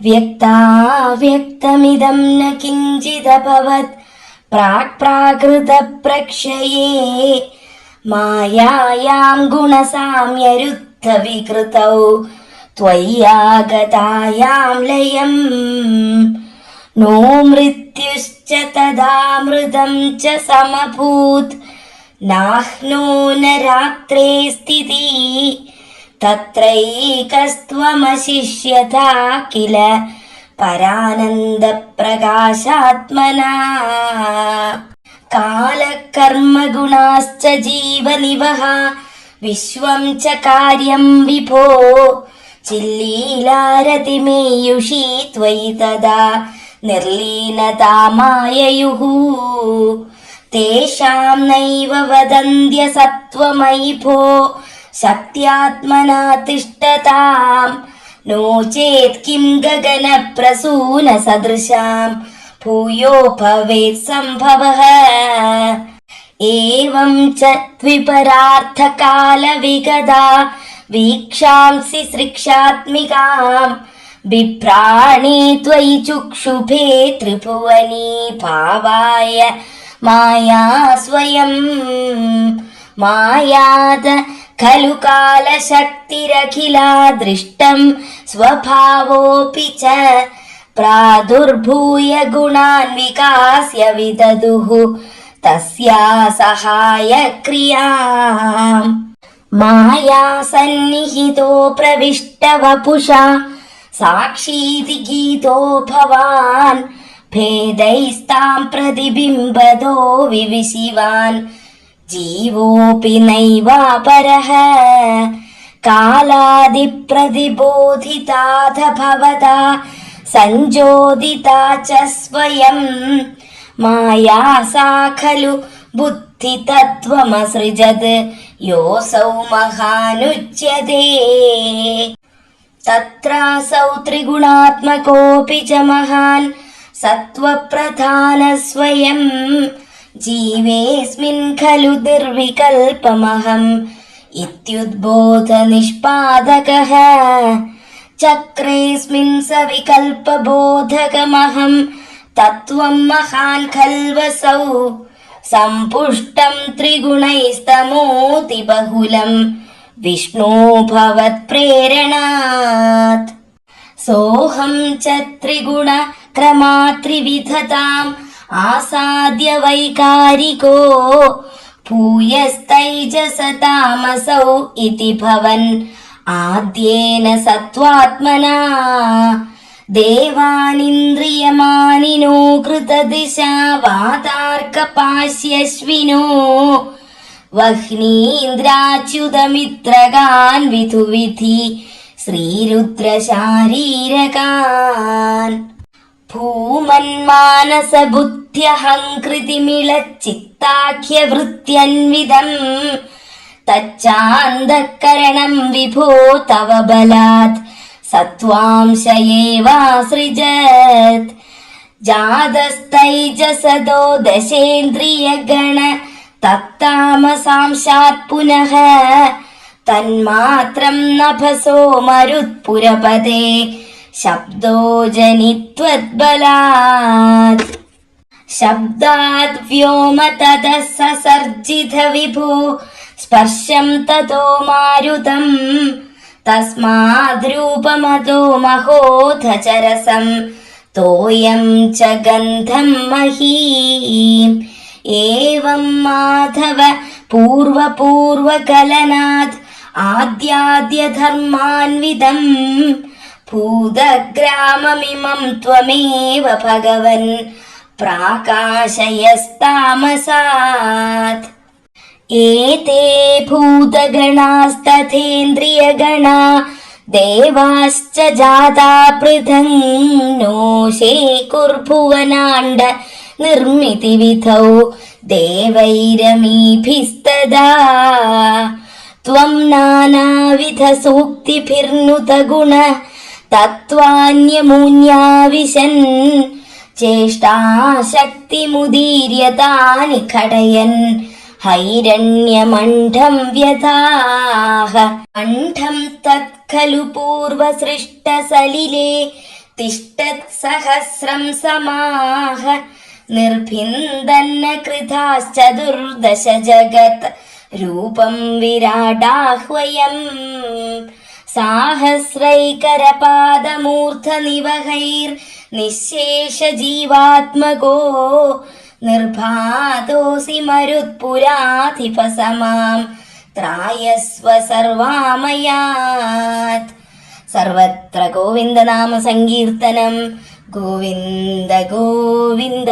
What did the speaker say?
വ്യക്താവ്യക്തമിദം ന കിഞ്ചിദഭവത് പ്രാക്പ്രാകൃതപ്രക്ഷയേ മായായാം ഗുണസാമ്യരുദ്ധവികൃതൗ ത്വയ്യാഗതായാം ലയം നോ മൃത്യുശ്ച തദാമൃതം ച സമഭൂത് നാഹ്നോ ന രാത്രേ സ്ഥിതി തത്രൈകസ്ത്വമശിഷ്യതാ കില പരാനന്ദപ്രകാശാത്മനാ കാലകർമ്മഗുണാശ്ച ജീവനിവഹ വിശ്വം ച കാര്യം വിഭോ ചില്ലീലാരതിമേയുഷീ ത്വയി തദാ നിർലീനതാമായയുഃ തേഷാം നൈവ വദന്ത്യ സത്വമയി ഭോ ശക്ത്യാത്മനാ തിഷ്ഠതാം നോ ചേത് കിം ഗഗനപ്രസൂന സദൃശാം ഭൂയോ ഭവേത് സംഭവഃ ഏവം ച ദ്വിപരാർത്ഥകാലവിഗതാ വീക്ഷാംസി സൃക്ഷാത്മികാം ബിഭ്രാണി ത്വയി ചുക്ഷുഭേ ത്രിഭുവനീ ഭാവായ മായാ സ്വയം മായാത ഖലു കാലശക്തിരഖിലാ ദൃഷ്ടം സ്വഭാവോപി ച പ്രാദുർഭൂയ ഗുണാൻ വികാസ്യ വിദദുഃ തസ്യാ സഹായക്രിയാം മായാ സന്നിഹിതോ പ്രവിഷ്ടവപുഷാ സാക്ഷീതി ഗീതോ ഭവാൻ ഭേദൈസ്താം പ്രതിബിംബദോ വിവിശിവാൻ ജീവോപി നൈവാപരഃ കാലാദിപ്രതിബോധിതാഥ ഭവതാ സംജോദിതാ ച സ്വയം മായാ സാ ഖലു ബുദ്ധിതത്വമസൃജത് യോസൗ മഹാനുച്യതേ തത്രാസൗ ത്രിഗുണാത്മകോപി ച മഹാൻ സത്വപ്രധാന സ്വയം ജീവേസ്മിൻ ഖലു നിർവികൽപമഹം ഇത്യുദ്ബോധ നിഷ്പാദകഃ ചക്രേസ്മിൻ സവികൽപബോധകമഹം തത്വം മഹാൻ ഖൽവസൗ സംപുഷ്ടം ത്രിഗുണൈസ്തമോതി ബഹുലം വിഷ്ണോ ഭവത്പ്രേരണാത് സോഹം ച ത്രിഗുണ ക്രമാത്രിവിധതാം ആസാദ്യ വൈകാരികോ ഭൂയസ്തൈജസതാമസൗ ഇതി ഭവൻ ആദ്യേന സത്വാത്മനാ ദേവാനിന്ദ്രിയമാനിനോ കൃതദിശാ വാതാർക്കപാശ്യശ്വിനോ വഹ്നീന്ദ്രാച്യുതമിത്രകാൻ വിധുവിധി ശ്രീരുദ്രശാരീരകാൻ ഭൂമന്മാനസബുദ്ധ്യഹംകൃതിമിളച്ചിത്താഖ്യവൃത്യന്വിതം തച്ചാന്തഃകരണം വിഭോ തവ ബലാത് സത്വാംശയേവാസൃജത് ജാതസ്തൈജസദോ ദശേന്ദ്രിയഗണ തത്താമസാംശാത് പുനഃ തന്മാത്രം നഭസോ മരുത്പുരപദേ ശബ്ദോ ജനിത്വദ്ബലാത് ശബ്ദാത് വ്യോമ തതഃ സസർജിത വിഭോ സ്പർശം തതോ മാരുതം തസ്മാദ്രൂപമതോ മഹോധചരസം തോയം ച ഗന്ധം മഹീം ഏവം മാധവ പൂർവപൂർവകലനാത് ആദ്യാദ്യധർമാൻവിദം ഭൂതഗ്രാമമിമം ത്വമേവ ഭഗവൻ പ്രാകാശയസ്താമസാത് ഏതേ ഭൂതഗണാസ്തഥേന്ദ്രിയഗണാ ദേവാശ്ച ജാതാ പൃഥങ് നോശേകുർഭുവനാണ്ഡ നിർമ്മിതിവിധൗ ദേവൈരമീഭിസ്തദാ ത്വം നാനാവിധ സൂക്തിഭിർനുത ഗുണ തത്വാന്യമൂന്യാവിശൻ ചേഷ്ടാശക്തിമുദീര്യതാനി ഘടയൻ ഹൈരണ്യമണ്ഡം വ്യഥാഹ മണ്ഡം തത്ഖലു പൂർവസൃഷ്ടസലിലേ തിഷ്ടത്സഹസ്രം സമാഹ നിർഭിന്ദന്ന കൃതാശ്ചതുർദശ ജഗത് രൂപം വിരാടാഹ്വയം സാഹസ്രൈകരപാദമൂർധനിവഹൈർ നിശേഷ ജീവാത്മകോ നിർഭാതോസി മരുത്പുരാധിപസമാം ത്രായസ്വ സർവാമയാത്. സർവത്ര ഗോവിന്ദനാമ സങ്കീർത്തനം. ഗോവിന്ദ ഗോവിന്ദ.